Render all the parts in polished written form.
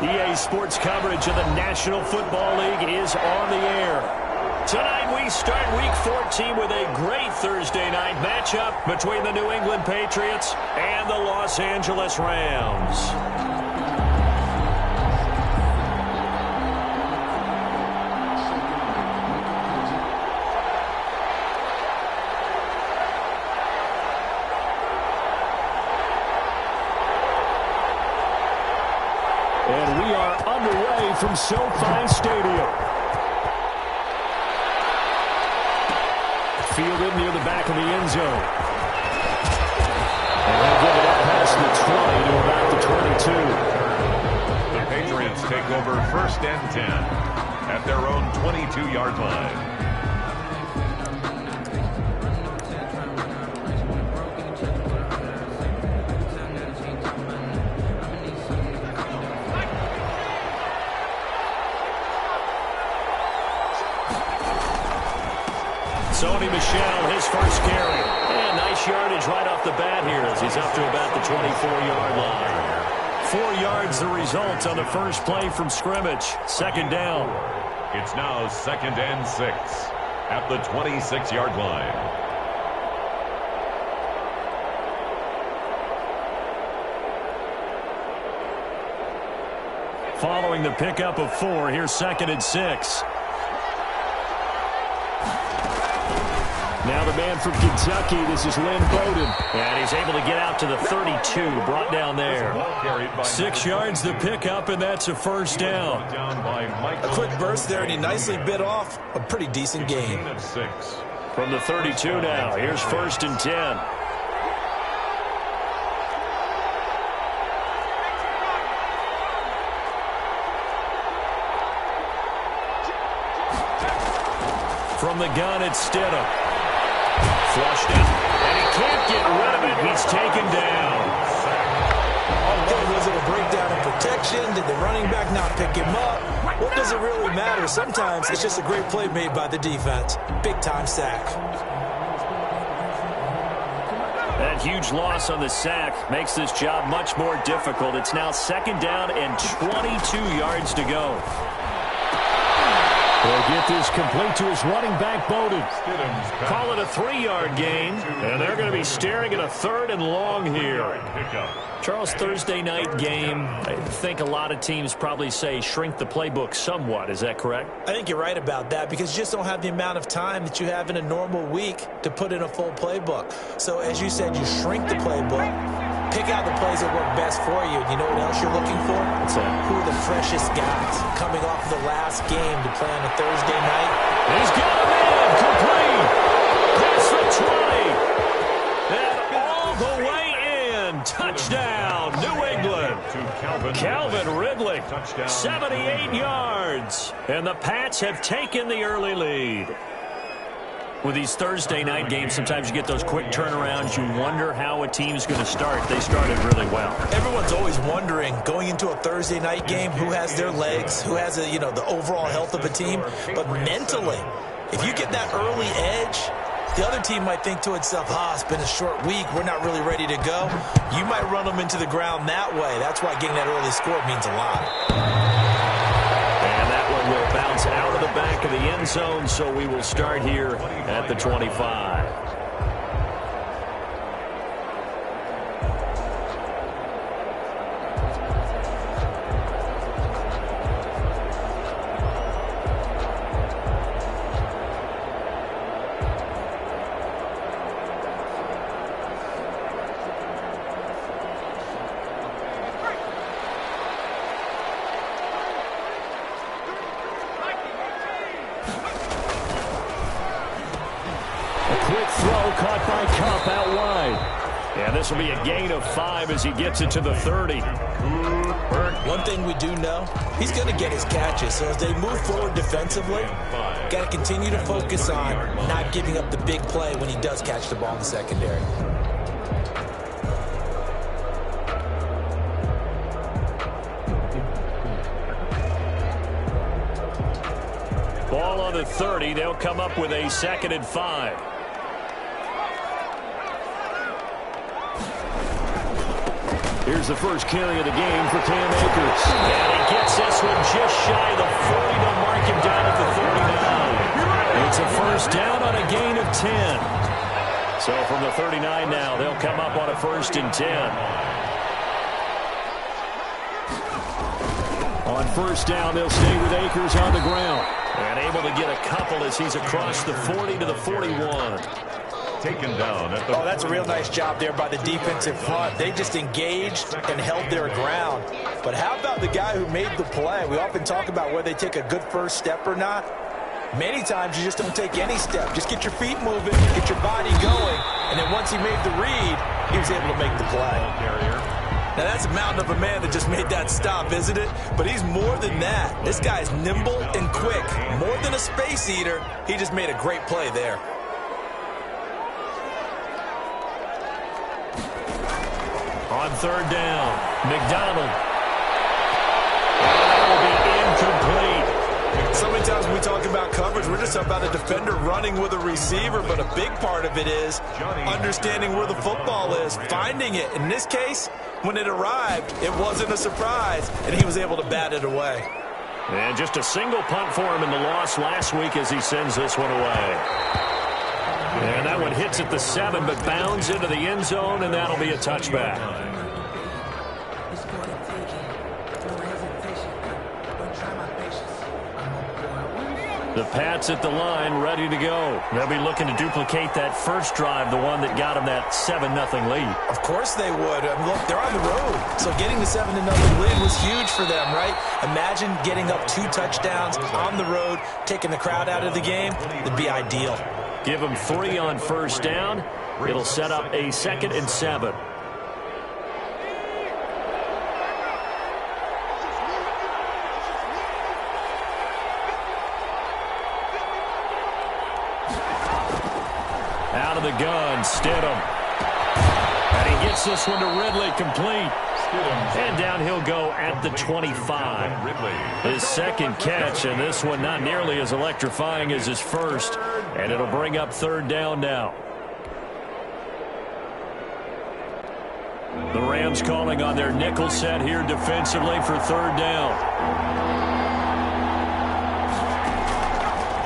EA Sports coverage of the National Football League is on the air. Tonight we start Week 14 with a great Thursday night matchup between the New England Patriots and the Los Angeles Rams. And we are underway from SoFi Stadium. Fielded near the back of the end zone. And they'll get it up past the 20 to about the 22. The Patriots take over 1st and 10 at their own 22-yard line. Sony Michel, his first carry. And nice yardage right off the bat here as he's up to about the 24-yard line. 4 yards the result on the first play from scrimmage. 2nd down. It's now 2nd and 6 at the 26-yard line. Following the pickup of 4, here's 2nd and 6. Now the man from Kentucky, this is Lynn Bowden. And he's able to get out to the 32, brought down there. 6 yards the pickup, and that's a 1st down. A quick burst there, and he nicely bit off a pretty decent gain. From the 32 now, here's 1st and 10. From the gun, it's Stidham. Flushed it, and he can't get rid of it. He's taken down. Was it a breakdown in protection? Did the running back not pick him up? What does it really matter? Sometimes it's just a great play made by the defense. Big-time sack. That huge loss on the sack makes this job much more difficult. It's now 2nd down and 22 yards to go. They'll get this complete to his running back, Bowden. Call it a 3-yard gain, and they're going to be staring at a 3rd and long here. Charles, Thursday night game, I think a lot of teams probably say shrink the playbook somewhat. Is that correct? I think you're right about that because you just don't have the amount of time that you have in a normal week to put in a full playbook. So, as you said, you shrink the playbook. Pick out the plays that work best for you. You know what else you're looking for? What's that? Who are the freshest guys coming off the last game to play on a Thursday night? He's got him in. Complete. Past the 20. And all the way in. Touchdown, New England. Calvin Ridley. 78 yards. And the Pats have taken the early lead. With these Thursday night games, sometimes you get those quick turnarounds. You wonder how a team's going to start. They started really well. Everyone's always wondering, going into a Thursday night game, who has their legs, who has the overall health of a team. But mentally, if you get that early edge, the other team might think to itself, it's been a short week. We're not really ready to go. You might run them into the ground that way. That's why getting that early score means a lot. Will bounce out of the back of the end zone, so we will start here at the 25. Caught by Kupp out wide. And this will be a gain of 5 as he gets it to the 30. One thing we do know, he's going to get his catches. So as they move forward defensively, got to continue to focus on not giving up the big play when he does catch the ball in the secondary. Ball on the 30. They'll come up with a 2nd and 5. Here's the first carry of the game for Cam Akers. And he gets this one just shy of the 40. They'll mark him down at the 39. It's a first down on a gain of 10. So from the 39 now, they'll come up on a 1st and 10. On 1st down, they'll stay with Akers on the ground. And able to get a couple as he's across the 40 to the 41. Taken down at the... Oh, that's a real nice job there by the defensive front. They just engaged and held their ground. But how about the guy who made the play? We often talk about whether they take a good first step or not. Many times you just don't take any step. Just get your feet moving, get your body going, and then once he made the read, he was able to make the play. Now that's a mountain of a man that just made that stop, isn't it? But he's more than that. This guy's nimble and quick. More than a space eater, he just made a great play there. On 3rd down, McDonald. That will be incomplete. So many times when we talk about coverage, we're just about a defender running with a receiver, but a big part of it is understanding where the football is, finding it. In this case, when it arrived, it wasn't a surprise, and he was able to bat it away. And just a single punt for him in the loss last week as he sends this one away. And that one hits at the 7, but bounds into the end zone, and that'll be a touchback. The Pats at the line, ready to go. They'll be looking to duplicate that first drive, the one that got them that 7-0 lead. Of course they would. I mean, look, they're on the road. So getting the 7-0 lead was huge for them, right? Imagine getting up 2 touchdowns on the road, taking the crowd out of the game. It'd be ideal. Give them 3 on 1st down. It'll set up a 2nd and 7. Out of the gun, Stidham. And he gets this one to Ridley, complete. And down he'll go at the 25. His 2nd catch, and this one not nearly as electrifying as his first. And it'll bring up 3rd down now. The Rams calling on their nickel set here defensively for 3rd down.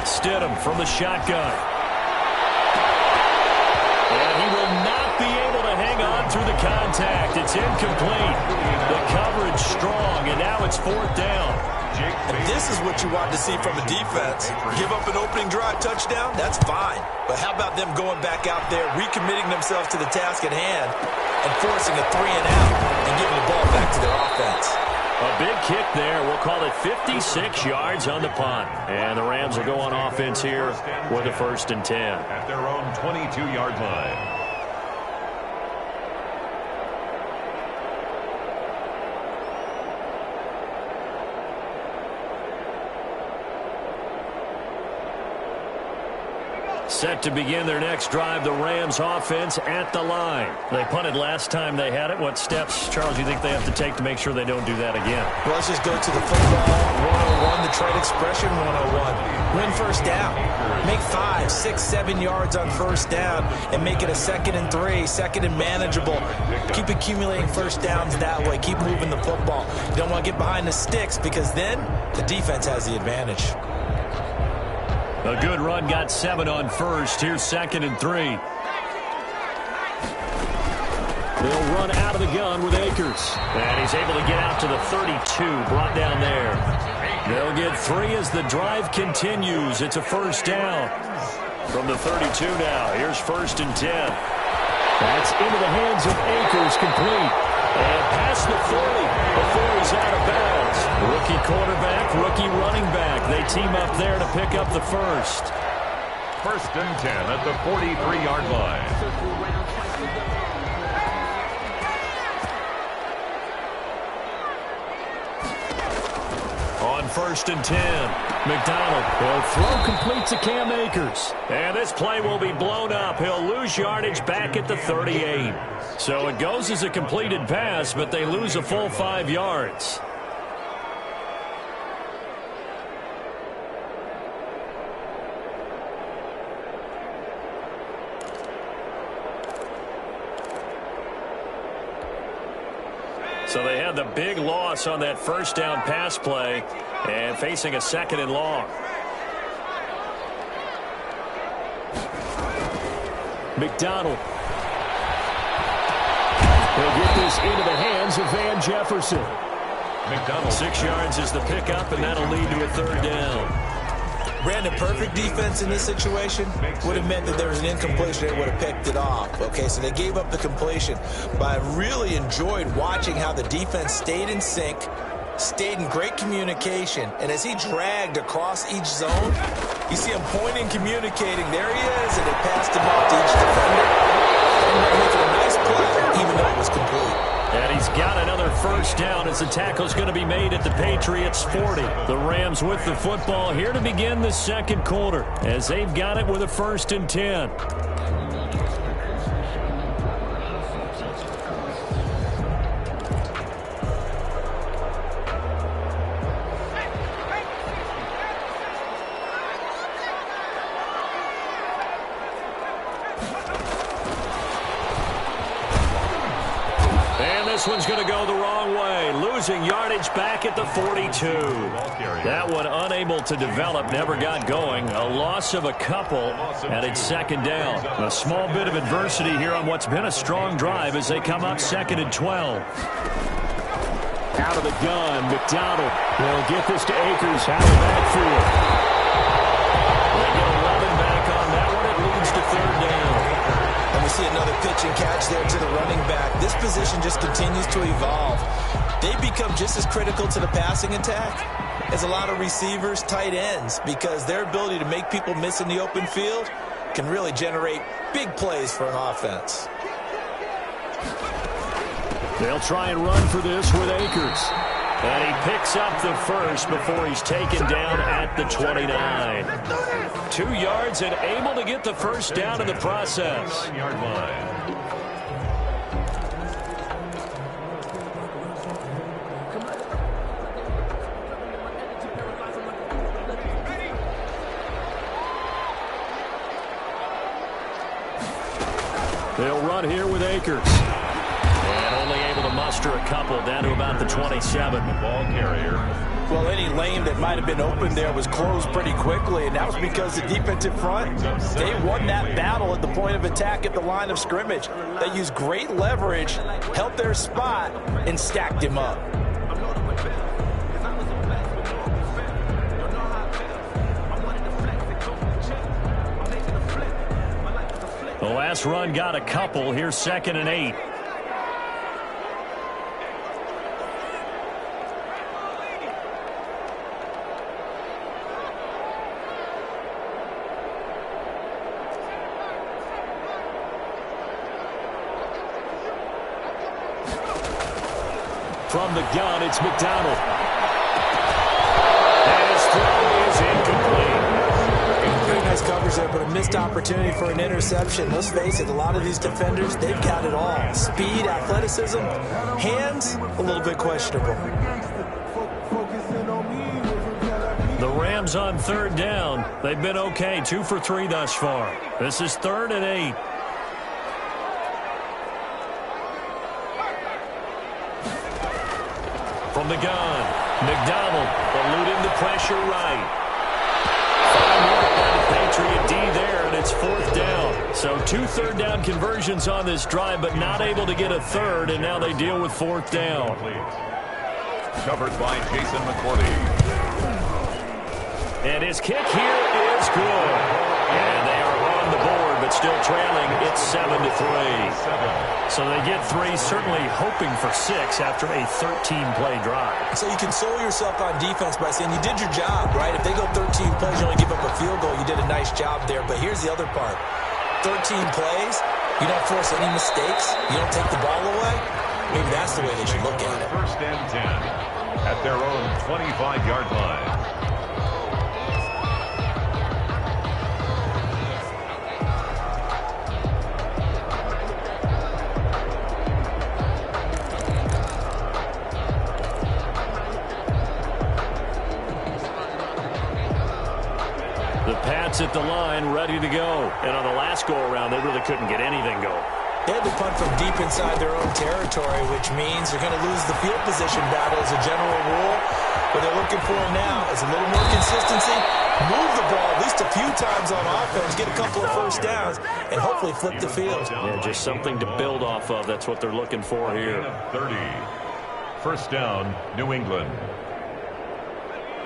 Stidham from the shotgun. And he will not be able to hang on through the contact. It's incomplete. The coverage strong, and now it's 4th down. And this is what you want to see from a defense. Give up an opening drive touchdown, that's fine. But how about them going back out there, recommitting themselves to the task at hand, and forcing a 3-and-out and giving the ball back to their offense. A big kick there. We'll call it 56 yards on the punt. And the Rams will go on offense here with a 1st and 10. At their own 22-yard line. Set to begin their next drive, the Rams offense at the line. They punted last time they had it. What steps, Charles, you think they have to take to make sure they don't do that again? Well, let's just go to the football 101, the trade expression 101. Win 1st down. Make 5, 6, 7 yards on 1st down and make it a 2nd and 3, 2nd and manageable. Keep accumulating 1st downs that way. Keep moving the football. You don't want to get behind the sticks because then the defense has the advantage. A good run, got 7 on 1st. Here's 2nd and 3. They'll run out of the gun with Akers. And he's able to get out to the 32, brought down there. They'll get 3 as the drive continues. It's a 1st down. From the 32 now, here's 1st and 10. That's into the hands of Akers, complete. And past the 40 before he's out of bounds. Rookie quarterback, rookie running back. They team up there to pick up the 1st. 1st and 10 at the 43-yard line. On 1st and 10, McDonald will throw complete to Cam Akers. And this play will be blown up. He'll lose yardage back at the 38. So it goes as a completed pass, but they lose a full 5 yards. the big loss on that first down pass play and facing a 2nd and long. McDonald. He'll get this into the hands of Van Jefferson. McDonald. 6 yards is the pickup, and that'll lead to a 3rd down. Brandon, perfect defense in this situation would have meant that there was an incompletion. They would have picked it off. Okay, so they gave up the completion. But I really enjoyed watching how the defense stayed in sync, stayed in great communication, and as he dragged across each zone, you see him pointing, communicating. There he is, and they passed him off to each defender. And making a nice play, even though it was complete. And he's got another 1st down as the tackle's going to be made at the Patriots 40. The Rams with the football here to begin the 2nd quarter as they've got it with a 1st and 10. This one's going to go the wrong way, losing yardage back at the 42. That one unable to develop, never got going. A loss of a couple, and it's 2nd down. A small bit of adversity here on what's been a strong drive as they come up 2nd and 12. Out of the gun, McDonald. They'll get this to Akers out of the backfield. They get 11 back on that one. It leads to 3rd down. And we see another pitch and catch there to the running back. This position just continues to evolve. They become just as critical to the passing attack as a lot of receivers, tight ends, because their ability to make people miss in the open field can really generate big plays for an offense. They'll try and run for this with Akers. And he picks up the 1st before he's taken down at the 29. 2 yards and able to get the 1st down in the process. 9-yard line. They'll run here with Akers. And only able to muster a couple down to about the 27. Ball carrier. Well, any lane that might have been open there was closed pretty quickly, and that was because the defensive front, they won that battle at the point of attack at the line of scrimmage. They used great leverage, held their spot, and stacked him up. The last run got a couple. Here's 2nd and 8. From the gun, it's McDonald. And his throw is incomplete. Pretty nice coverage there, but a missed opportunity for an interception. Let's face it, a lot of these defenders, they've got it all. Speed, athleticism, hands, a little bit questionable. The Rams on 3rd down. They've been okay, 2 for 3 thus far. This is 3rd and 8. From the gun, McDonald eluding the pressure right. 5-yard by the Patriot D there, and it's 4th down. So 2 3rd down conversions on this drive, but not able to get a 3rd, and now they deal with 4th down. Covered by Jason McCourty. And his kick here is good. And they are on the board, but still trailing. It's 7-3. So they get 3, certainly hoping for 6 after a 13-play drive. So you console yourself on defense by saying you did your job, right? If they go 13 plays, you only give up a field goal, you did a nice job there. But here's the other part. 13 plays, you don't force any mistakes, you don't take the ball away. Maybe that's the way they should look at it. 1st and 10 at their own 25-yard line. The Pats at the line, ready to go. And on the last go-around, they really couldn't get anything going. They had to punt from deep inside their own territory, which means they're going to lose the field position battle as a general rule. What they're looking for now is a little more consistency, move the ball at least a few times on offense, get a couple of first downs, and hopefully flip the field. Yeah, just something to build off of. That's what they're looking for here. 30. First down, New England.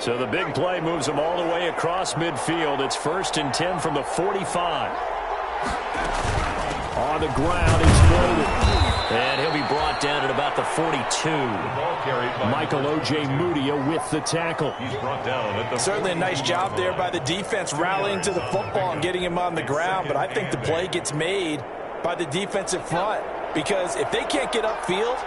So the big play moves them all the way across midfield. It's 1st and 10 from the 45. On the ground, exploded. And he'll be brought down at about the 42. Michael Ojemudia with the tackle. He's brought down at the Certainly a nice job there by the defense rallying to the football and getting him on the ground, but I think the play gets made by the defensive front because if they can't get upfield,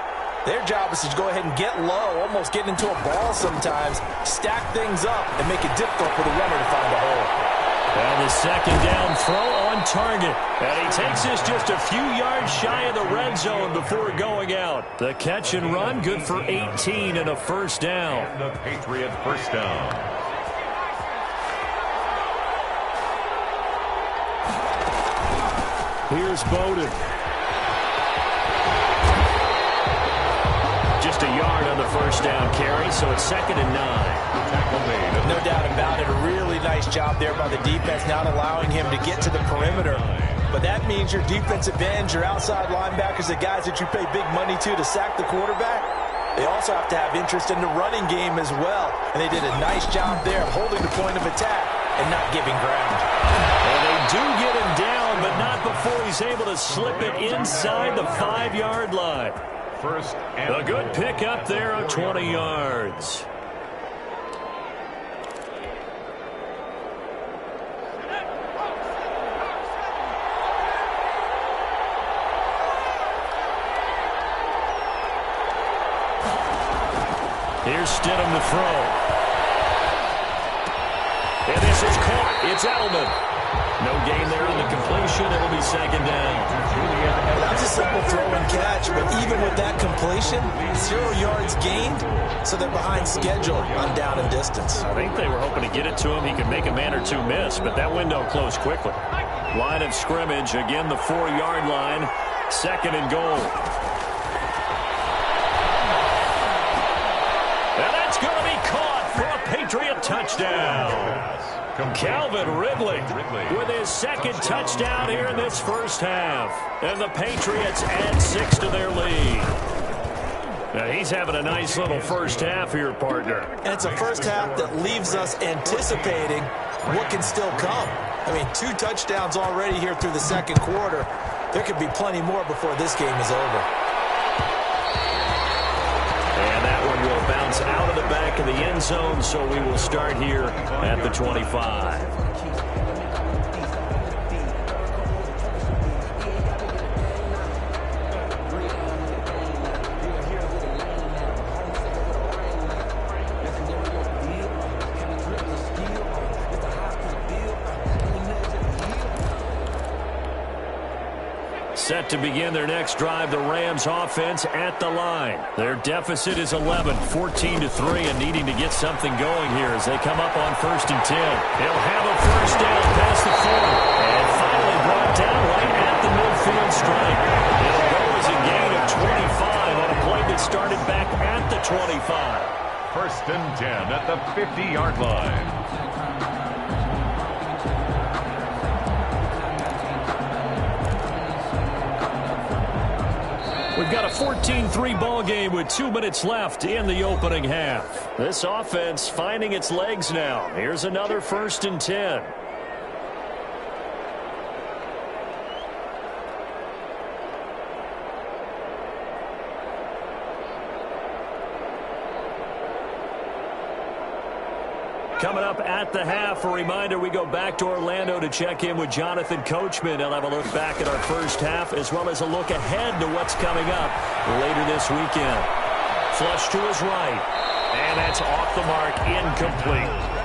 their job is to go ahead and get low, almost get into a ball sometimes, stack things up, and make it difficult for the runner to find a hole. And the second down throw on target. And he takes this just a few yards shy of the red zone before going out. The catch and run, good for 18 and a first down. And the Patriot first down. Here's Bowden. Just a yard on the first down carry, so it's 2nd and 9. No doubt about it. A really nice job there by the defense, not allowing him to get to the perimeter. But that means your defensive ends, your outside linebackers, the guys that you pay big money to sack the quarterback, they also have to have interest in the running game as well. And they did a nice job there of holding the point of attack and not giving ground. And they do get him down, but not before he's able to slip it inside the 5-yard line. First and a good pick up there of 20 yards. Here's Stidham to throw. And this is caught. It's Edelman. No gain there on the completion. It'll be 2nd down. That's a simple throw and catch, but even with that completion, 0 yards gained, so they're behind schedule on down and distance. I think they were hoping to get it to him. He could make a man or two miss, but that window closed quickly. Line of scrimmage, again the 4-yard line, 2nd and goal. And that's going to be caught for a Patriot touchdown. Calvin Ridley with his 2nd touchdown here in this first half. And the Patriots add 6 to their lead. Now he's having a nice little first half here, partner. And it's a first half that leaves us anticipating what can still come. I mean, 2 touchdowns already here through the 2nd quarter. There could be plenty more before this game is over. And that one will bounce out of the back of the end zone, so we will start here at the 25. Set to begin their next drive, the Rams offense at the line. Their deficit is 11, 14-3, and needing to get something going here as they come up on 1st and 10. They'll have a first down past the 40, and finally brought down right at the midfield stripe. It'll go as a gain of 25 on a play that started back at the 25. 1st and 10 at the 50-yard line. We've got a 14-3 ball game with 2 minutes left in the opening half. This offense finding its legs now. Here's another 1st and 10. Coming up at the half, a reminder, we go back to Orlando to check in with Jonathan Coachman. He'll have a look back at our first half as well as a look ahead to what's coming up later this weekend. Flush to his right, and that's off the mark, incomplete.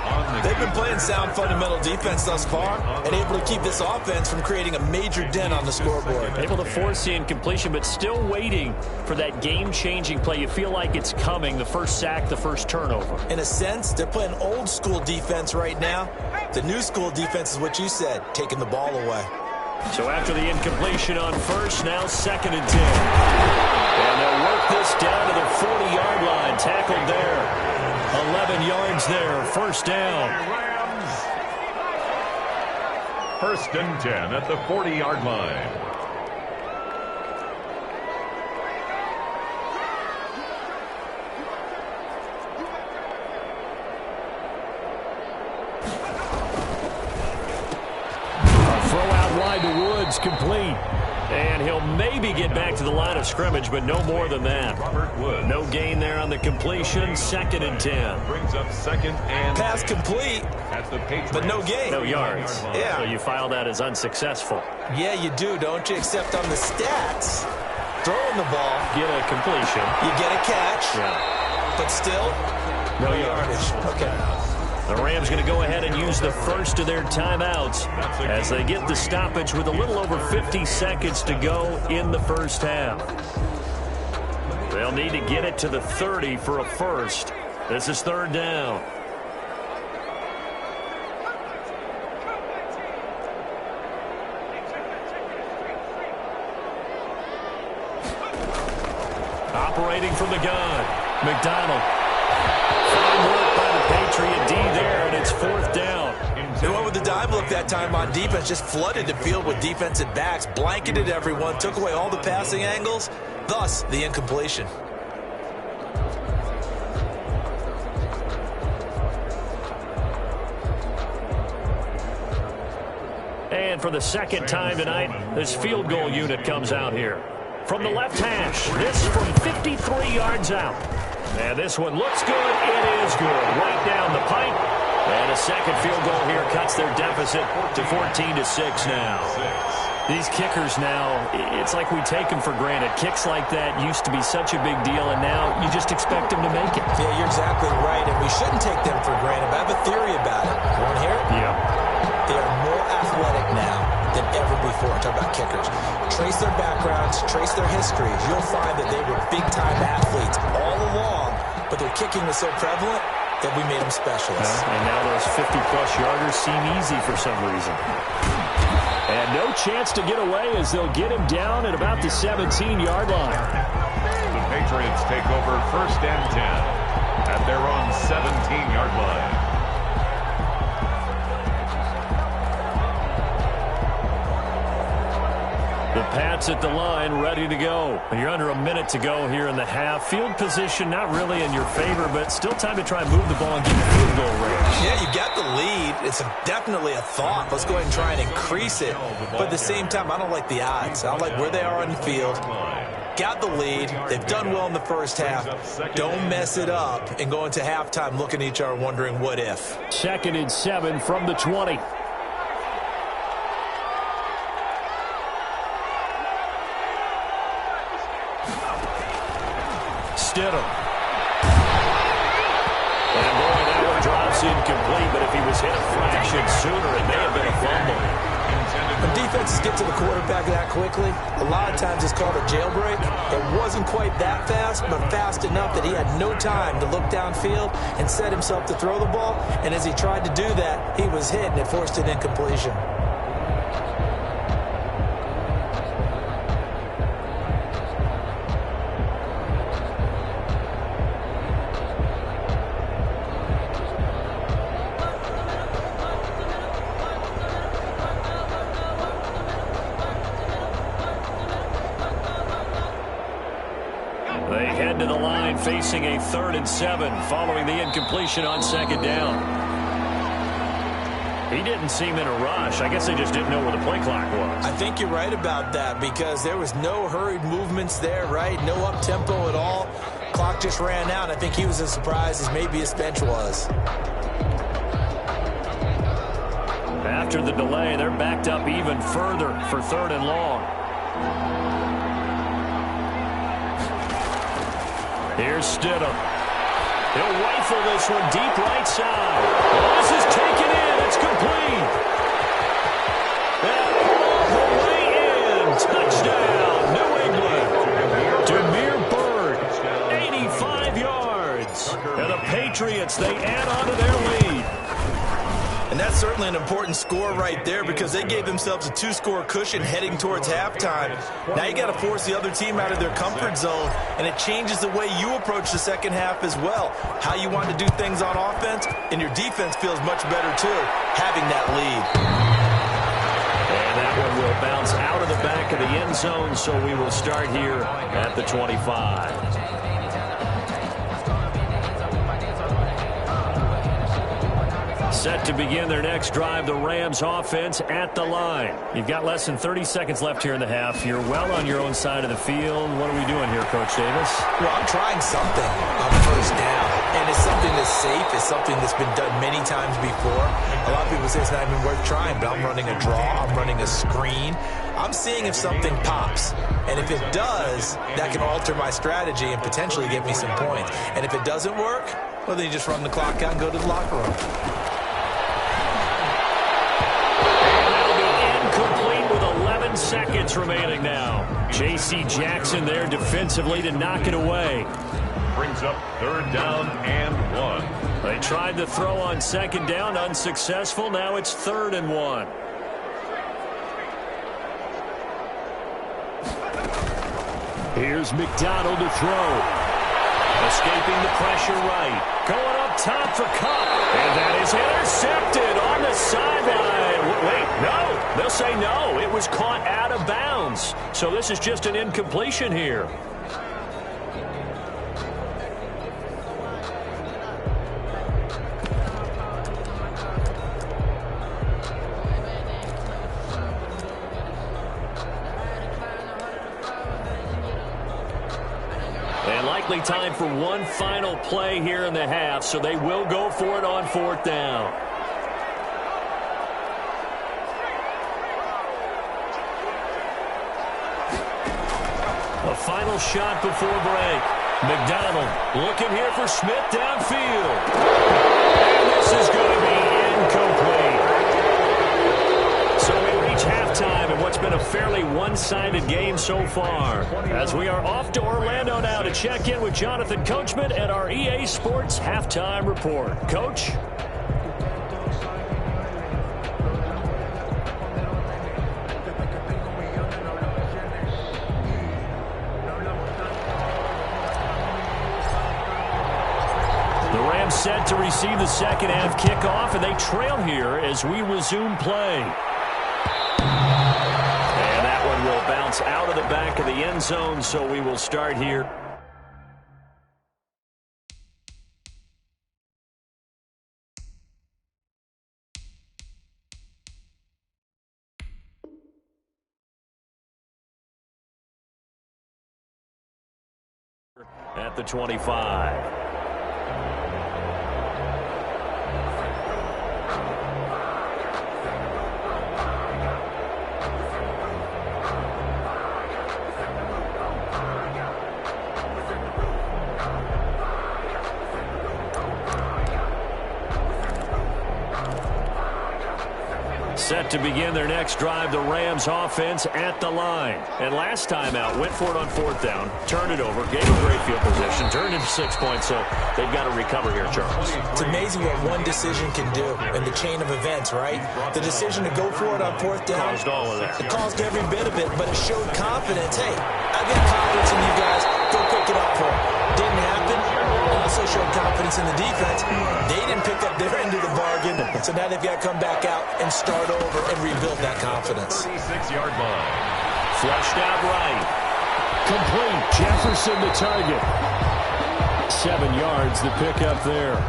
They've been playing sound fundamental defense thus far and able to keep this offense from creating a major dent on the scoreboard. Able to force the incompletion, but still waiting for that game-changing play. You feel like it's coming, the first sack, the first turnover. In a sense, they're playing old school defense right now. The new school defense is what you said, taking the ball away. So after the incompletion on first, now 2nd and 10. And they'll work this down to the 40-yard line. Tackled there. 11 yards there. First down. First and 10 at the 40-yard line. To Woods, complete. And he'll maybe get back to the line of scrimmage, but no more than that. No gain there on the completion. 2nd and 10. Brings up 2nd and Pass complete, but no gain. No yards. Yeah. So you file that as unsuccessful. Yeah, you do, don't you? Except on the stats, throwing the ball, Get a completion. you get a catch, Yeah. but still, No yardage. Okay. The Rams going to go ahead and use the first of their timeouts as they get the stoppage with a little over 50 seconds to go in the first half. They'll need to get it to the 30 for a first. This is 3rd down. Operating from the gun, McDonald. Fine work by the Patriot D there, and it's 4th down. They went with the dime look that time on defense, just flooded the field with defensive backs, blanketed everyone, took away all the passing angles, thus the incompletion. And for the 2nd time tonight, this field goal unit comes out here. From the left hash, this from 53 yards out. And this one looks good. It is good. Right down the pipe. And a second field goal here cuts their deficit to 14-6 now. These kickers now, it's like we take them for granted. Kicks like that used to be such a big deal, and now you just expect them to make it. Yeah, you're exactly right, and we shouldn't take them for granted, but I have a theory about it. You want to hear it? Yeah. They are more athletic now than ever before. I'm talking about kickers. Trace their backgrounds, trace their histories. You'll find that they were big-time athletes all along, but their kicking was so prevalent that we made them specialists. And now those 50-plus yarders seem easy for some reason. And no chance to get away as they'll get him down at about the 17-yard line. The Patriots take over 1st and 10 at their own 17-yard line. The Pats at the line, ready to go. You're under a minute to go here in the half. Field position not really in your favor, but still time to try and move the ball and get the field goal range. Yeah, you got the lead. It's definitely a thought. Let's go ahead and try and increase it. But at the same time, I don't like the odds. I don't like where they are on the field. Got the lead. They've done well in the first half. Don't mess it up and go into halftime looking at each other wondering what if. 2nd and 7 from the 20. Stidham. And boy, that one drops incomplete, but if he was hit a fraction sooner, it may have been a fumble. When defenses get to the quarterback that quickly, a lot of times it's called a jailbreak. It wasn't quite that fast, but fast enough that he had no time to look downfield and set himself to throw the ball. And as he tried to do that, he was hit and it forced an incompletion. They head to the line facing a 3rd and 7 following the incompletion on 2nd down. He didn't seem in a rush. I guess they just didn't know where the play clock was. I think you're right about that because there was no hurried movements there, right? No up-tempo at all. Clock just ran out. I think he was as surprised as maybe his bench was. After the delay, they're backed up even further for 3rd and long. Here's Stidham. He'll rifle this one deep right side. This is taken in. It's complete. And all the way in. Touchdown, New England. Damiere Byrd, 85 yards. And the Patriots, they add on to their lead. And that's certainly an important score right there because they gave themselves a 2-score cushion heading towards halftime. Now you got to force the other team out of their comfort zone, and it changes the way you approach the second half as well. How you want to do things on offense, and your defense feels much better too, having that lead. And that one will bounce out of the back of the end zone, so we will start here at the 25. Set to begin their next drive, the Rams offense at the line. You've got less than 30 seconds left here in the half. You're well on your own side of the field. What are we doing here, Coach Davis? Well, I'm trying something on first down, and it's something that's safe. It's something that's been done many times before. A lot of people say it's not even worth trying, but I'm running a draw. I'm running a screen. I'm seeing if something pops. And if it does, that can alter my strategy and potentially get me some points. And if it doesn't work, well, then you just run the clock out and go to the locker room. Seconds remaining now. J.C. Jackson there defensively to knock it away. Brings up 3rd down and 1. They tried to throw on 2nd down, unsuccessful. Now it's 3rd and 1. Here's McDonald to throw. Escaping the pressure right. Going up top for Kupp. And that is intercepted on the sideline. Wait, no. They'll say no. It was caught out of bounds. So this is just an incompletion here. And likely time for one final play here in the half, so they will go for it on 4th down. A final shot before break. McDonald looking here for Smith downfield. And this is going to be incomplete. So we reach halftime in what's been a fairly one-sided game so far. As we are off to Orlando now to check in with Jonathan Coachman at our EA Sports Halftime Report. Coach? Set to receive the second half kickoff, and they trail here as we resume play. And that one will bounce out of the back of the end zone, so we will start here. At the 25. Set to begin their next drive, the Rams offense at the line. And last time out, went for it on 4th down, turned it over, gave a great field position, turned into 6 points, so they've got to recover here, Charles. It's amazing what one decision can do in the chain of events, right? The decision to go for it on 4th down, caused all of that. It caused every bit of it, but it showed confidence. Hey, I've got confidence in you guys. Go pick it up for them. Didn't happen. Also showed confidence in the defense. They didn't pick up their end of the bargain, so now they've got to come back out and start over and rebuild that confidence. 36-yard line. Flushed out right. Complete. Jefferson the target. 7 yards the pickup there.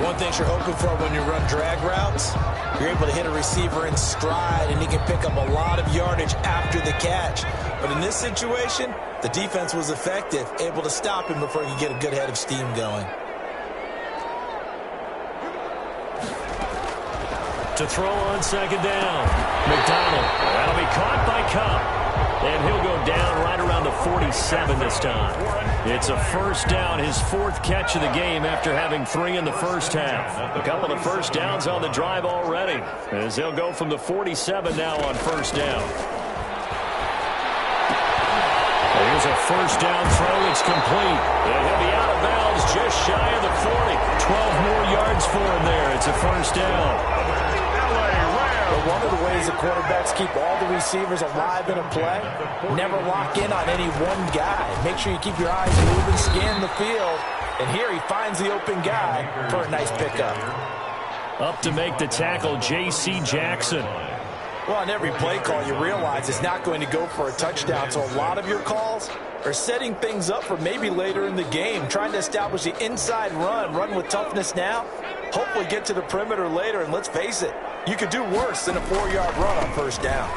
One thing you're hoping for when you run drag routes, you're able to hit a receiver in stride, and he can pick up a lot of yardage after the catch. But in this situation, the defense was effective, able to stop him before he could get a good head of steam going. To throw on 2nd down. McDonald. That'll be caught by Kupp. And he'll go down right around the 47 this time. It's a 1st down, his 4th catch of the game after having 3 in the first half. A couple of 1st downs on the drive already, as he'll go from the 47 now on 1st down. Here's a 1st down throw. It's complete. And he'll be out of bounds just shy of the 40. 12 more yards happens for him there. It's a first down. Well, one of the ways the quarterbacks keep all the receivers alive in a play, never lock in on any one guy. Make sure you keep your eyes moving, scan the field. And here he finds the open guy for a nice pickup. Up to make the tackle, J.C. Jackson. Well, on every play call, you realize it's not going to go for a touchdown. So a lot of your calls are setting things up for maybe later in the game, trying to establish the inside run with toughness now, hopefully get to the perimeter later. And let's face it, you could do worse than a 4-yard run on first down.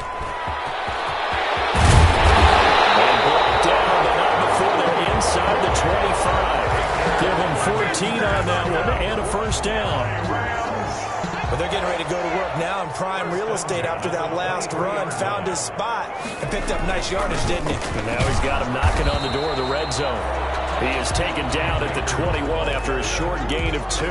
They brought down, but not before they're inside the 25. Give them 14 on that one and a first down. But they're getting ready to go to work now in prime real estate after that last run. Found his spot and picked up nice yardage, didn't he? And now he's got him knocking on the door of the red zone. He is taken down at the 21 after a short gain of 2.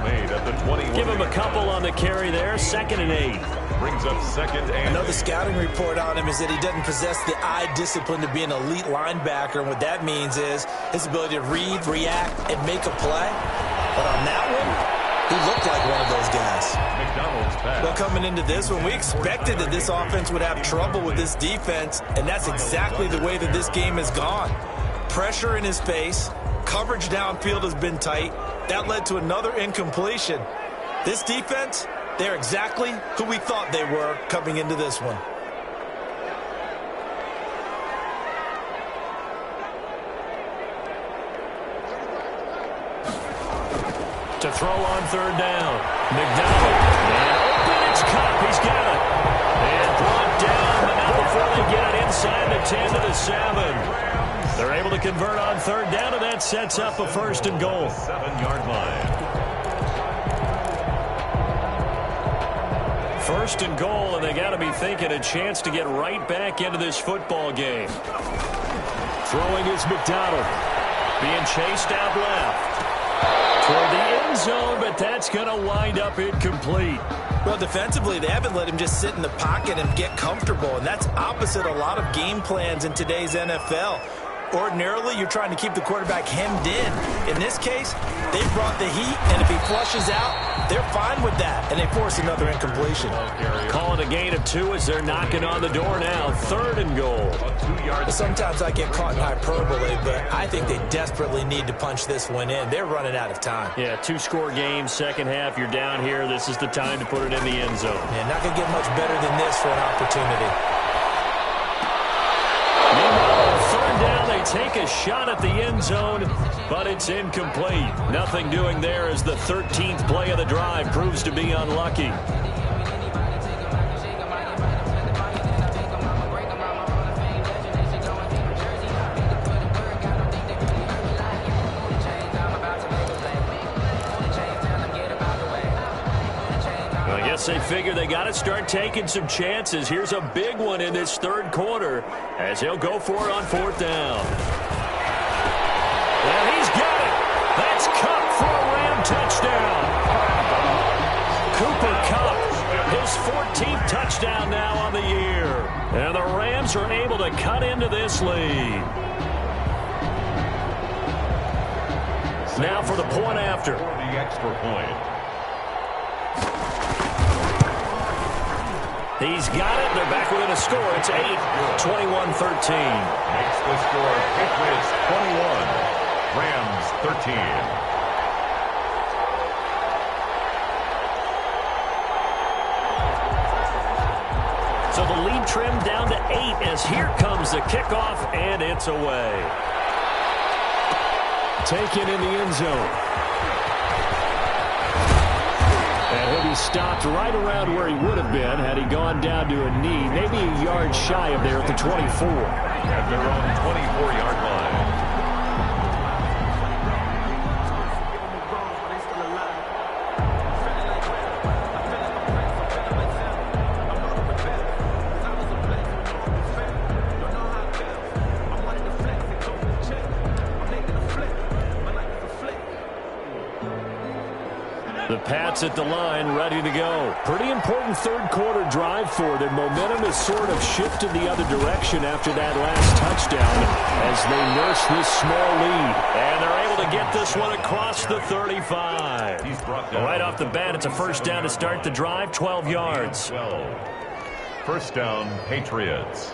Made at the 21. Give him a couple on the carry there. 2nd and 8. Brings up 2nd and 8. Another scouting report on him is that he doesn't possess the eye discipline to be an elite linebacker. And what that means is his ability to read, react, and make a play. But on that one, he looked like one of those guys. McDonald's pass. Well, coming into this one, we expected that this offense would have trouble with this defense, and that's exactly the way that this game has gone. Pressure in his face, coverage downfield has been tight. That led to another incompletion. This defense, they're exactly who we thought they were coming into this one. To throw on 3rd down. McDonald. And open, it's Kupp. He's got it. And brought down, but not before they get it inside the 10 to the 7. They're able to convert on 3rd down, and that sets up a 1st and goal. 7-yard line. 1st and goal, and they got to be thinking a chance to get right back into this football game. Throwing is McDonald. Being chased out left. Toward the end zone, but that's going to wind up incomplete. Well, defensively, they haven't let him just sit in the pocket and get comfortable, and that's opposite a lot of game plans in today's NFL. Ordinarily, you're trying to keep the quarterback hemmed in. In this case, they brought the heat, and if he flushes out, they're fine with that, and they force another incompletion. Calling a gain of 2 as they're knocking on the door now. 3rd and goal. Sometimes I get caught in hyperbole, but I think they desperately need to punch this one in. They're running out of time. Yeah, 2-score game, second half. You're down here. This is the time to put it in the end zone. Yeah, not going to get much better than this for an opportunity. Meanwhile, on 3rd down, they take a shot at the end zone, but it's incomplete. Nothing doing there as the 13th play of the drive proves to be unlucky. They figure they got to start taking some chances. Here's a big one in this 3rd quarter as he'll go for it on 4th down. And he's got it. That's Kupp for a Ram touchdown. Cooper Kupp, his 14th touchdown now on the year. And the Rams are able to cut into this lead. Now for the point after. The extra point. He's got it. They're back within a score. It's 8, 21-13. Makes the score Patriots 21, Rams 13. So the lead trimmed down to 8 as here comes the kickoff, and it's away. Taken in the end zone. And he'll be stopped right around where he would have been had he gone down to a knee, maybe a yard shy of there at the 24. At their own 24-yard line. The Pats at the line, ready to go. Pretty important third-quarter drive for them. Momentum has sort of shifted the other direction after that last touchdown as they nurse this small lead. And they're able to get this one across the 35. Right off the bat, it's a first down to start the drive, 12 yards. First down, Patriots.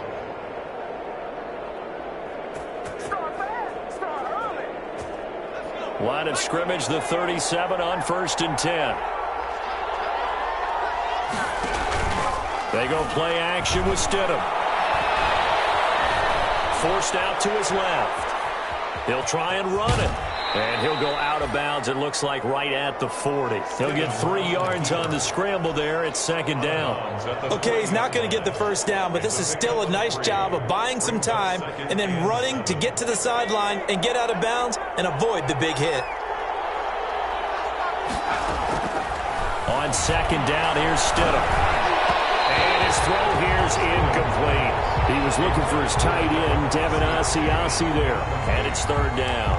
Line of scrimmage, the 37 on first and 10. They go play action with Stidham. Forced out to his left. He'll try and run it. And he'll go out of bounds, it looks like, right at the 40. He'll get 3 yards on the scramble there. It's second down. Okay, he's not going to get the first down, but this is still a nice job of buying some time and then running to get to the sideline and get out of bounds and avoid the big hit. On second down, here's Stidham. And his throw here's incomplete. He was looking for his tight end, Devin Asiasi there. And it's third down.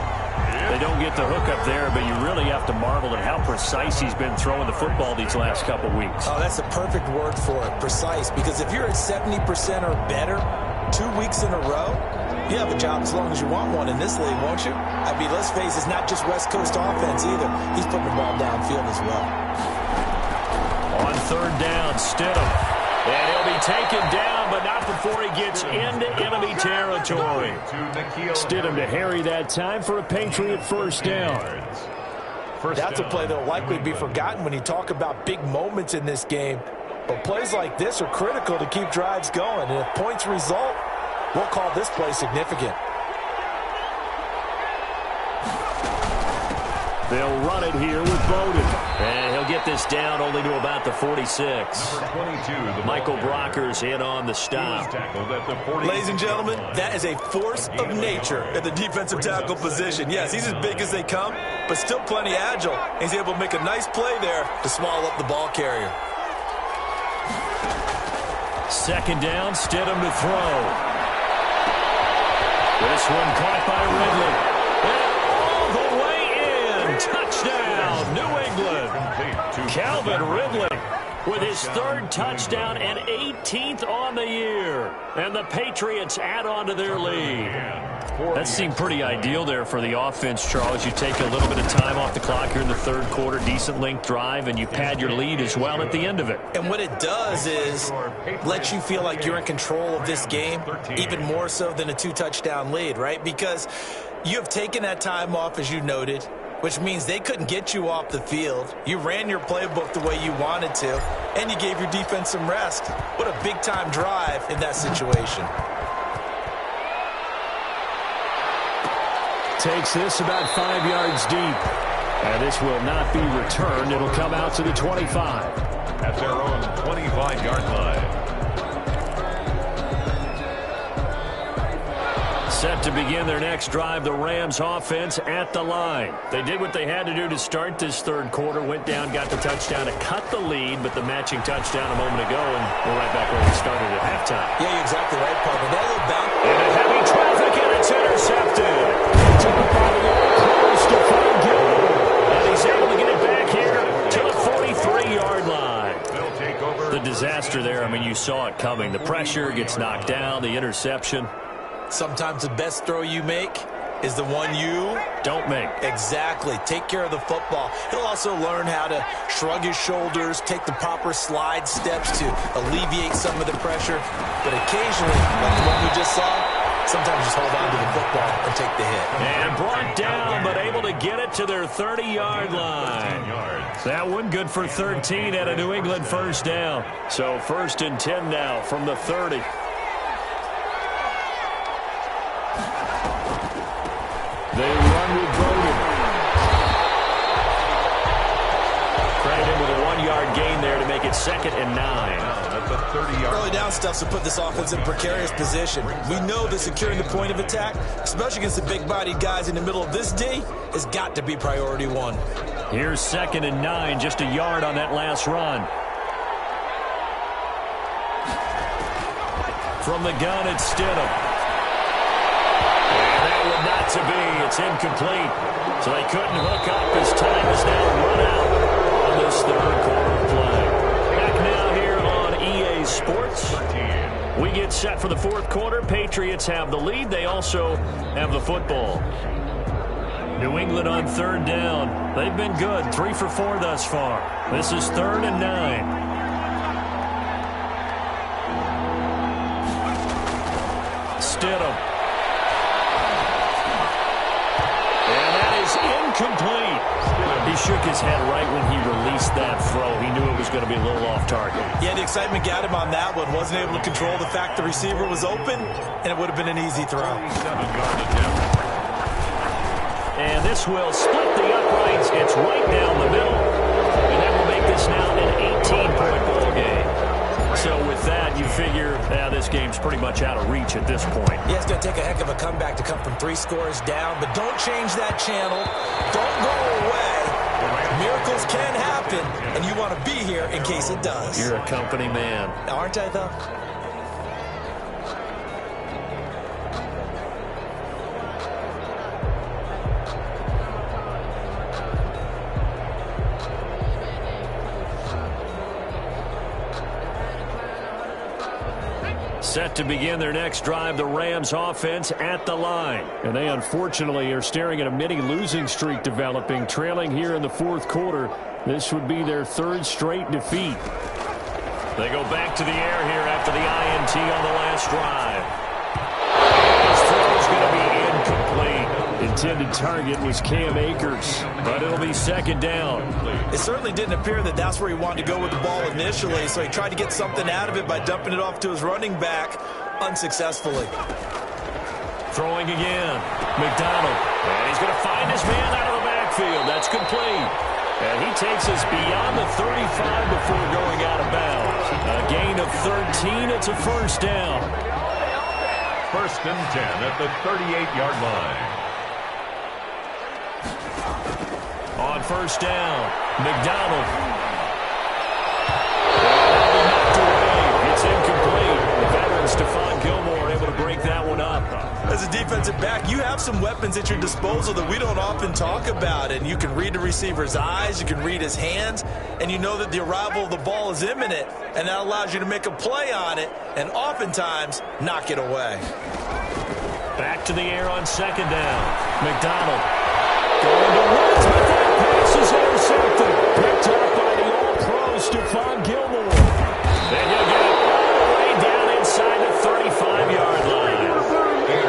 They don't get the hook up there, but you really have to marvel at how precise he's been throwing the football these last couple weeks. Oh, that's a perfect word for it, precise, because if you're at 70% or better 2 weeks in a row, you have a job as long as you want one in this league, won't you? I mean, let's face it, it's not just West Coast offense either. He's putting the ball downfield as well. On third down, Stidham. And he'll be taken down, but not before he gets into enemy territory. Stidham to Harry that time for a Patriot first down. That's a play that will likely be forgotten when you talk about big moments in this game. But plays like this are critical to keep drives going. And if points result, we'll call this play significant. They'll run it here with Bowden. And he'll get this down only to about the 46. Michael Brockers in on the stop. Ladies and gentlemen, that is a force of nature at the defensive tackle position. Yes, he's as big as they come, but still plenty agile. He's able to make a nice play there to swallow up the ball carrier. Second down, Stidham to throw. This one caught by Ridley. Touchdown, New England. Calvin Ridley with his third touchdown and 18th on the year. And the Patriots add on to their lead. That seemed pretty ideal there for the offense, Charles. You take a little bit of time off the clock here in the third quarter, decent length drive, and you pad your lead as well at the end of it. And what it does is let you feel like you're in control of this game, even more so than a 2-touchdown lead, right? Because you have taken that time off, as you noted, which means they couldn't get you off the field. You ran your playbook the way you wanted to, and you gave your defense some rest. What a big-time drive in that situation. Takes this about 5 yards deep. And this will not be returned. It'll come out to the 25. At their own 25-yard line. Set to begin their next drive, the Rams offense at the line. They did what they had to do to start this third quarter, went down, got the touchdown to cut the lead, but the matching touchdown a moment ago, and we're right back where we started at halftime. Yeah, you're exactly right, Parker. That little bounce. Into heavy traffic, and it's intercepted. Took it by the old close to find Gilbert. And he's able to get it back here to the 43-yard line. The disaster there, I mean, you saw it coming. The pressure gets knocked down, the interception. Sometimes the best throw you make is the one you don't make. Exactly. Take care of the football. He'll also learn how to shrug his shoulders, take the proper slide steps to alleviate some of the pressure. But occasionally, like the one we just saw, sometimes just hold on to the football and take the hit. And brought down, but able to get it to their 30-yard line. That one good for 13 at a New England first down. So first and 10 now from the 30. They run with Bowden. Credit him with a 1-yard gain there to make it 2nd and 9. That's a 30-yard. Early down stuff to put this offense in precarious position. We know that securing the point of attack, especially against the big-bodied guys in the middle of this D, has got to be priority one. Here's 2nd and 9, just a yard on that last run. From the gun, it's Stidham. Not to be. It's incomplete. So they couldn't hook up. His time is now run out set for the fourth quarter. Patriots have the lead. They also have the football. New England on third down. They've been good. 3 for 4 thus far. This is 3rd and 9. Stidham. And that is incomplete. He shook his head right when he released that throw. He knew it was going to be a little off target. Yeah, the excitement got him on that one. Wasn't able to control the fact the receiver was open, and it would have been an easy throw. And this will split the uprights. It's right down the middle. And that will make this now an 18-point ball game. So with that, you figure this game's pretty much out of reach at this point. Yeah, it's going to take a heck of a comeback to come from 3 scores down, but don't change that channel. Don't go away. Miracles can happen, and you want to be here in case it does. You're a company man. Aren't I, though? Set to begin their next drive, the Rams offense at the line. And they unfortunately are staring at a mini-losing streak developing, trailing here in the fourth quarter. This would be their 3rd straight defeat. They go back to the air here after the INT on the last drive. This throw is going to be incomplete. Intended target was Cam Akers, but it'll be 2nd down. It certainly didn't appear that that's where he wanted to go with the ball initially, so he tried to get something out of it by dumping it off to his running back unsuccessfully. Throwing again. McDonald. And he's going to find his man out of the backfield. That's complete. And he takes us beyond the 35 before going out of bounds. A gain of 13. It's a 1st down. 1st and 10 at the 38-yard line. On 1st down, McDonald. It's incomplete. The veteran Stephon Gilmore able to break that one up. As a defensive back, you have some weapons at your disposal that we don't often talk about, and you can read the receiver's eyes, you can read his hands, and you know that the arrival of the ball is imminent, and that allows you to make a play on it and oftentimes knock it away. Back to the air on 2nd down. McDonald going to Woods, but that pass is intercepted. Picked up by the all-pro Stephon Gilmore. Then he'll get it all the way down inside the 35-yard line.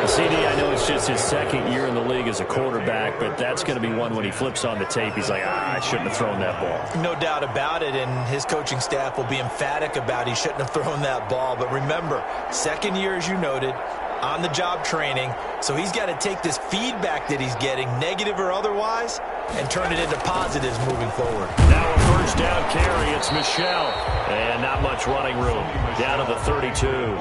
CD, I know it's just his 2nd year in the league as a quarterback, but that's going to be one when he flips on the tape. He's like, I shouldn't have thrown that ball. No doubt about it, and his coaching staff will be emphatic about he shouldn't have thrown that ball. But remember, 2nd year, as you noted, on-the-job training, so he's got to take this feedback that he's getting, negative or otherwise, and turn it into positives moving forward. Now a 1st down carry. It's Michel. And not much running room. Down to the 32.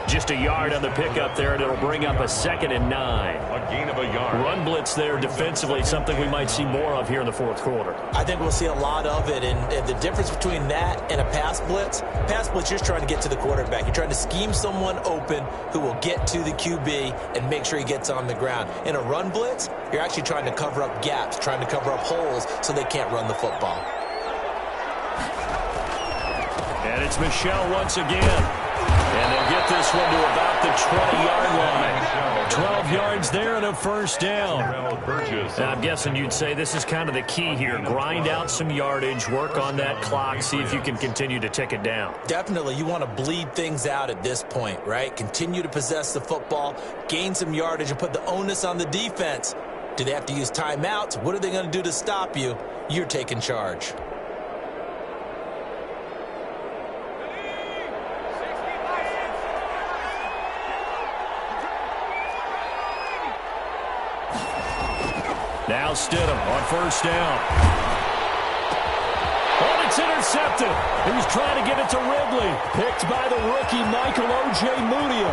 Just a yard on the pickup there, and it'll bring up a 2nd and 9. A gain of a yard. Run blitz there defensively, something we might see more of here in the fourth quarter. I think we'll see a lot of it, and the difference between that and a pass blitz, you're just trying to get to the quarterback. You're trying to scheme someone open who will get to the QB and make sure he gets on the ground. In a run blitz, you're actually trying to cover up gaps, trying to cover up holes so they can't run the football. And it's Michel once again. And they'll get this one to about the 20-yard line. 12 yards there and a 1st down. And I'm guessing you'd say this is kind of the key here. Grind out some yardage, work on that clock, see if you can continue to tick it down. Definitely. You want to bleed things out at this point, right? Continue to possess the football, gain some yardage, and put the onus on the defense. Do they have to use timeouts? What are they going to do to stop you? You're taking charge. Now Stidham on 1st down. Oh, it's intercepted. He was trying to get it to Ridley. Picked by the rookie Michael Ojemudia.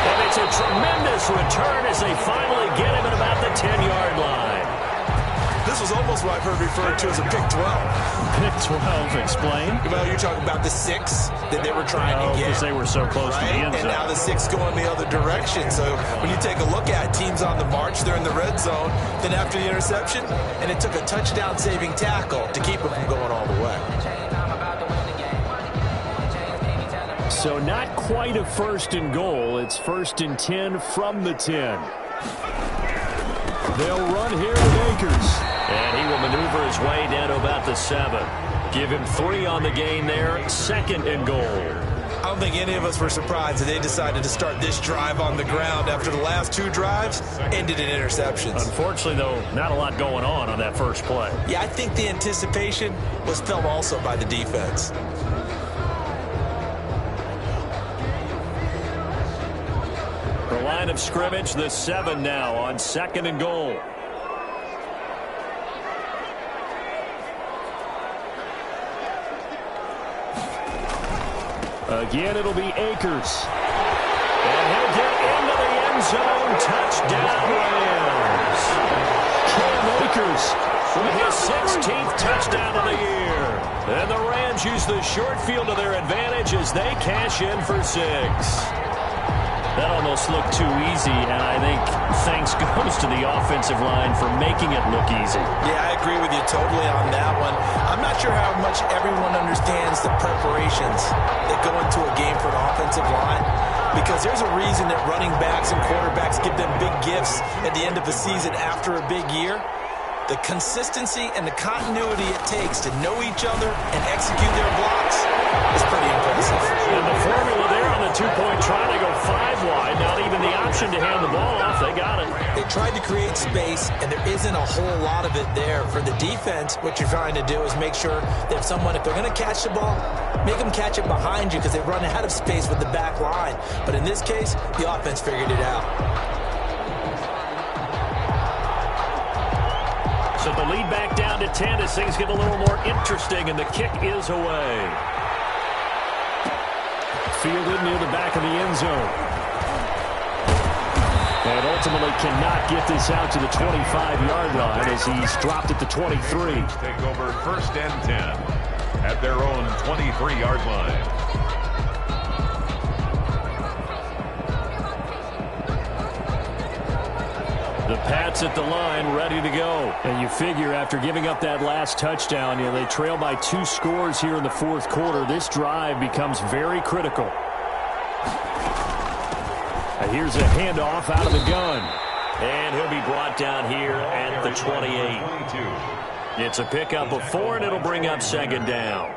And it's a tremendous return as they finally get him at about the 10-yard line. This was almost what I've heard referred to as a pick 12. Pick 12, explain. Well, you're talking about the 6 that they were trying to get. Because they were so close to the end zone. And now the 6 going the other direction. So when you take a look at teams on the march, they're in the red zone. Then after the interception, and it took a touchdown-saving tackle to keep them from going all the way. So not quite a 1st and goal. It's 1st and 10 from the 10. They'll run here with Akers. And he will maneuver his way down to about the 7. Give him 3 on the gain there. 2nd and goal. I don't think any of us were surprised that they decided to start this drive on the ground after the last 2 drives ended in interceptions. Unfortunately, though, not a lot going on that first play. Yeah, I think the anticipation was felt also by the defense. The line of scrimmage, the 7 now on 2nd and goal. Again, it'll be Akers. And he'll get into the end zone. Touchdown, Rams. Cam Akers with his 16th touchdown of the year. And the Rams use the short field to their advantage as they cash in for 6. That almost looked too easy, and I think thanks goes to the offensive line for making it look easy. Yeah, I agree with you totally on that one. I'm not sure how much everyone understands the preparations that go into a game for an offensive line, because there's a reason that running backs and quarterbacks give them big gifts at the end of the season after a big year. The consistency and the continuity it takes to know each other and execute their blocks is pretty impressive. And the formula there on the 2-point try to go 5 wide. Not even the option to hand the ball off. They got it. They tried to create space, and there isn't a whole lot of it there. For the defense, what you're trying to do is make sure that if they're going to catch the ball, make them catch it behind you because they run out of space with the back line. But in this case, the offense figured it out. So the lead back down to 10 as things get a little more interesting, and the kick is away. Fielded near the back of the end zone. And ultimately cannot get this out to the 25-yard line as he's dropped at the 23. Take over 1st and 10 at their own 23-yard line. The Pats at the line, ready to go. And you figure after giving up that last touchdown, they trail by 2 scores here in the 4th quarter. This drive becomes very critical. And here's a handoff out of the gun. And he'll be brought down here at the 28. It's a pickup of 4, and it'll bring up 2nd down.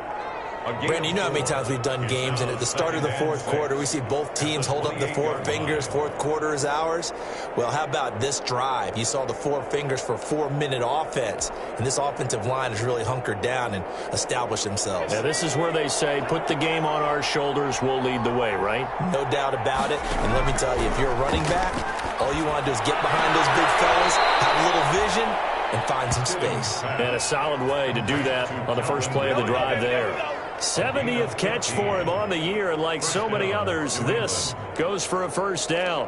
Brandon, you know how many times we've done games, and at the start of the 4th quarter, we see both teams hold up the 4 fingers, 4th quarter is ours. Well, how about this drive? You saw the 4 fingers for 4-minute offense, and this offensive line has really hunkered down and established themselves. Yeah, this is where they say, put the game on our shoulders, we'll lead the way, right? No doubt about it, and let me tell you, if you're a running back, all you want to do is get behind those big fellas, have a little vision, and find some space. And a solid way to do that on the first play of the drive there. 70th catch for him on the year, and like so many others, this goes for a 1st down.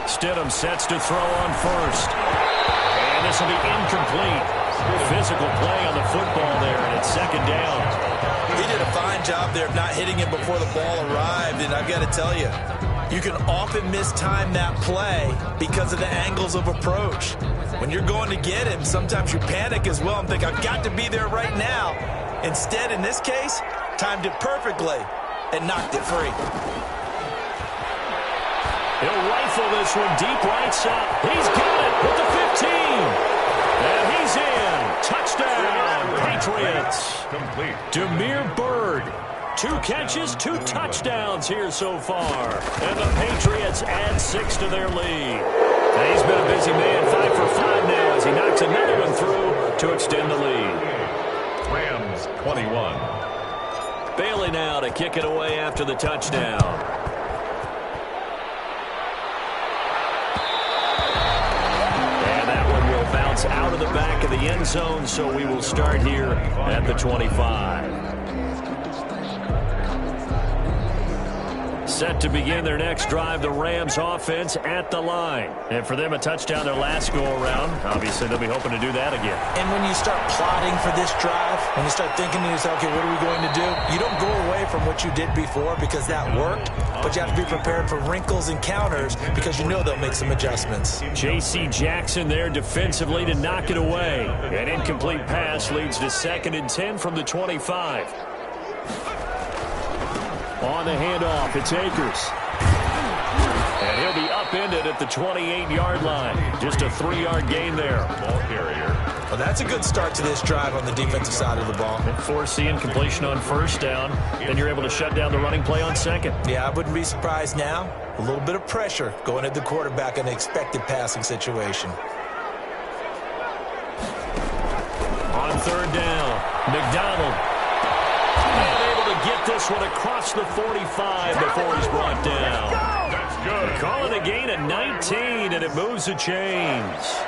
Stidham sets to throw on 1st. And this will be incomplete. Physical play on the football there, and it's 2nd down. He did a fine job there of not hitting him before the ball arrived, and I've got to tell you, you can often mistime that play because of the angles of approach. When you're going to get him, sometimes you panic as well and think, I've got to be there right now. Instead, in this case, timed it perfectly and knocked it free. He'll rifle this one deep right side. He's got it with the 15. And he's in. Touchdown, Patriots. Complete. Damiere Byrd. 2 catches, 2 touchdowns here so far. And the Patriots add 6 to their lead. And he's been a busy man, 5 for 5 now as he knocks another one through to extend the lead. Rams 21. Bailey now to kick it away after the touchdown. Out of the back of the end zone, so we will start here at the 25. Set to begin their next drive, the Rams offense at the line. And for them, a touchdown their last go-around. Obviously, they'll be hoping to do that again. And when you start plotting for this drive, when you start thinking to yourself, okay, what are we going to do? You don't go away from what you did before because that worked, but you have to be prepared for wrinkles and counters because you know they'll make some adjustments. J.C. Jackson there defensively to knock it away. An incomplete pass leads to 2nd and 10 from the 25. On the handoff, it's Akers. And he'll be upended at the 28-yard line. Just a 3-yard gain there. Ball carrier. Well, that's a good start to this drive on the defensive side of the ball. Forcing completion on 1st down. Then you're able to shut down the running play on 2nd. Yeah, I wouldn't be surprised now. A little bit of pressure going at the quarterback in an expected passing situation. On 3rd down, McDonald. And able to get this one across the 45 before he's brought down. That's good. Calling a gain of 19, and it moves the chains.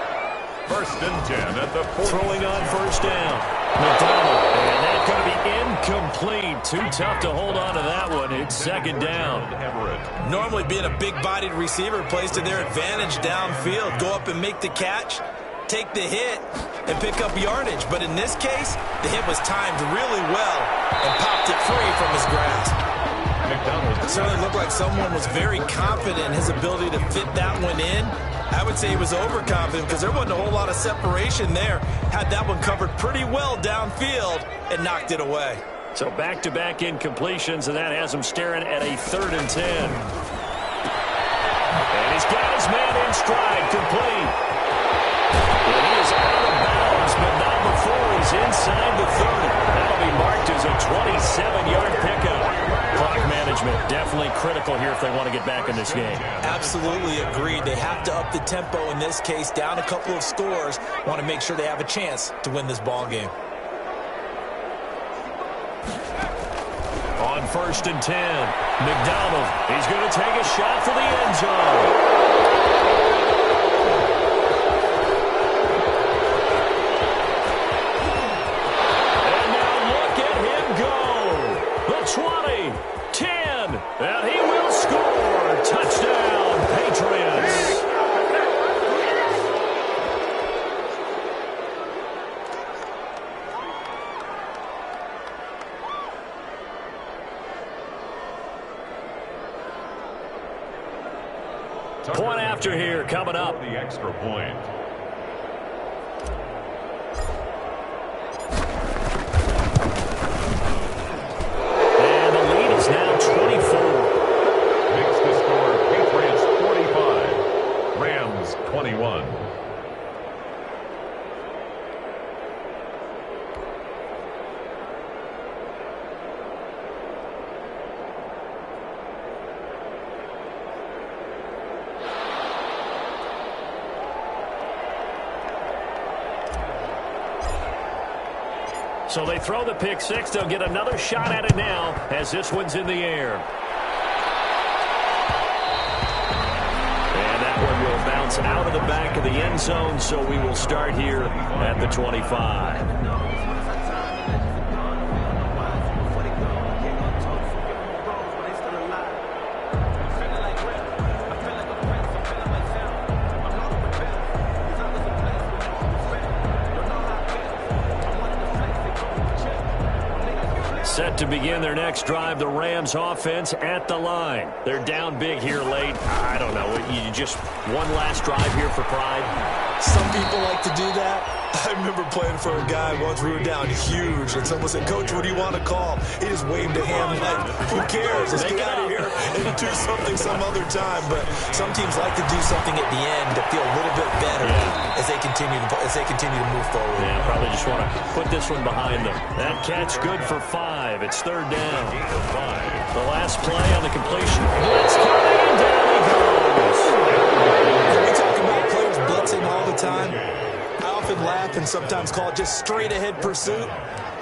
1st and 10 at the 40. Throwing on 1st down. McDonald. And that's going to be incomplete. Too tough to hold on to that one. It's 2nd down. Everett. Normally being a big-bodied receiver plays to their advantage downfield. Go up and make the catch, take the hit, and pick up yardage. But in this case, the hit was timed really well and popped it free from his grasp. McDonald. It certainly looked like someone was very confident in his ability to fit that one in. I would say he was overconfident because there wasn't a whole lot of separation there. Had that one covered pretty well downfield and knocked it away. So back-to-back incompletions, and that has him staring at a 3rd and 10. And he's got his man in stride, complete. And he is out of bounds, but not before he's inside the 30. That'll be marked as a 27-yard pickup. Clock management definitely critical here if they want to get back in this game. Absolutely agreed. They have to up the tempo in this case, down a couple of scores. Want to make sure they have a chance to win this ball game. On 1st and 10, McDonald. He's going to take a shot for the end zone. And now look at him go. The 20, 10, and he will score. Touchdown, Patriots. Point after here coming up. The extra point. And the lead is now 24. Makes the score Patriots 45, Rams 21. So they throw the pick six. They'll get another shot at it now as this one's in the air. And that one will bounce out of the back of the end zone, so we will start here at the 25. Set to begin their next drive, the Rams offense at the line. They're down big here late. I don't know. You just one last drive here for pride? Some people like to do that. I remember playing for a guy once we were down huge, and someone said, "Coach, what do you want to call?" He just waved a hand like, "Who cares? Let's get out of here and do something some other time." But some teams like to do something at the end to feel a little bit better as they continue to move forward. Yeah, probably just want to put this one behind them. That catch good for 5. It's 3rd down. The last play on the completion. Blitz coming, and down he goes. We talk about players blitzing all the time. I often laugh and sometimes call it just straight-ahead pursuit.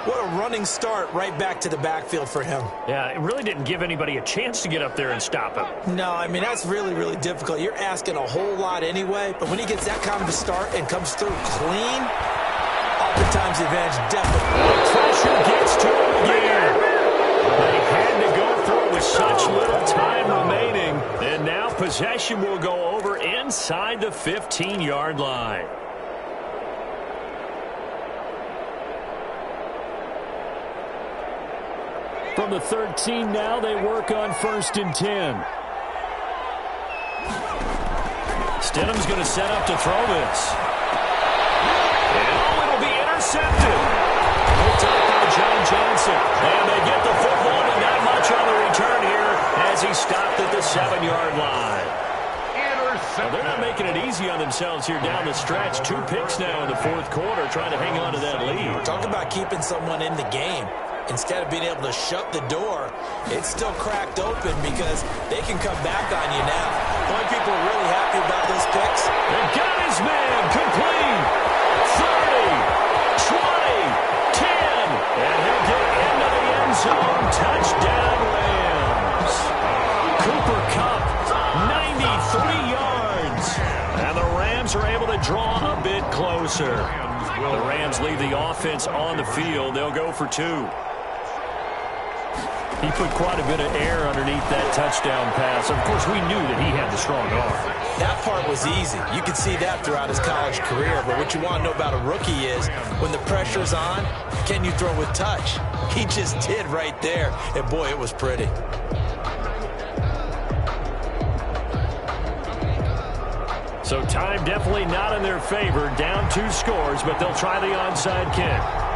What a running start right back to the backfield for him. Yeah, it really didn't give anybody a chance to get up there and stop him. No, I mean, that's really, really difficult. You're asking a whole lot anyway, but when he gets that kind of a start and comes through clean, oftentimes the advantage definitely. The pressure gets to him again. They had to go for it with with such little time remaining. And now possession will go over inside the 15-yard line. From the 13 now, they work on 1st and 10. Stidham's going to set up to throw this. And it'll be intercepted. Picked up by John Johnson. And they get the football, but not much on the return here as he stopped at the 7-yard line. Well, they're not making it easy on themselves here down the stretch. 2 picks now in the 4th quarter, trying to hang on to that lead. Talk about keeping someone in the game. Instead of being able to shut the door, it's still cracked open because they can come back on you now. The only people are really happy about those picks. And got his man complete. 30, 20, 10. And he'll get into the end zone. Touchdown, Rams. Cooper Kupp, 93 yards. And the Rams are able to draw a bit closer. The Rams leave the offense on the field. They'll go for 2. He put quite a bit of air underneath that touchdown pass. Of course, we knew that he had the strong arm. That part was easy. You could see that throughout his college career. But what you want to know about a rookie is when the pressure's on, can you throw with touch? He just did right there. And, boy, it was pretty. So time definitely not in their favor. Down 2 scores, but they'll try the onside kick.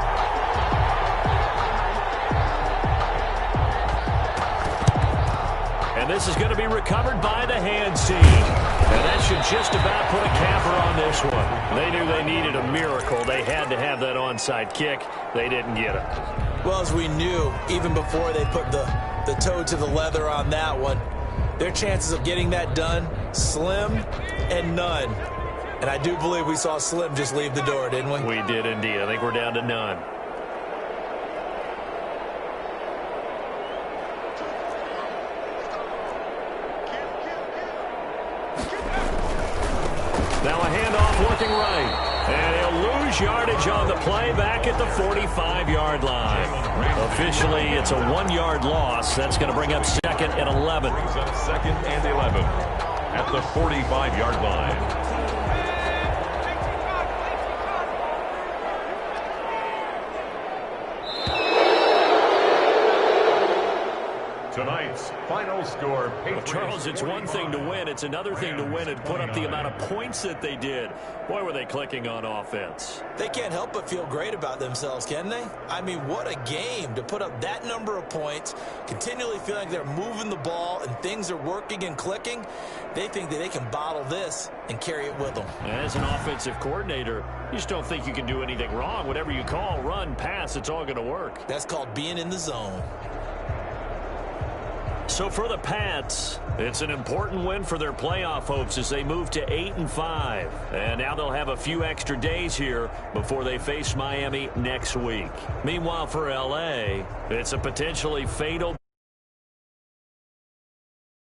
And this is going to be recovered by the hands team. And that should just about put a capper on this one. They knew they needed a miracle. They had to have that onside kick. They didn't get it. Well, as we knew, even before they put the toe to the leather on that one, their chances of getting that done, slim and none. And I do believe we saw Slim just leave the door, didn't we? We did indeed. I think we're down to none. Now a handoff working right. And he'll lose yardage on the play back at the 45-yard line. Officially, it's a 1-yard loss. That's going to bring up 2nd and 11. Brings up 2nd and 11 at the 45-yard line. Tonight's final score. Well, Charles, it's one thing to win. It's another thing to win and put up the amount of points that they did. Boy, were they clicking on offense. They can't help but feel great about themselves, can they? I mean, what a game to put up that number of points, continually feeling like they're moving the ball and things are working and clicking. They think that they can bottle this and carry it with them. As an offensive coordinator, you just don't think you can do anything wrong. Whatever you call, run, pass, it's all going to work. That's called being in the zone. So for the Pats, it's an important win for their playoff hopes as they move to 8-5. And now they'll have a few extra days here before they face Miami next week. Meanwhile, for L.A., it's a potentially fatal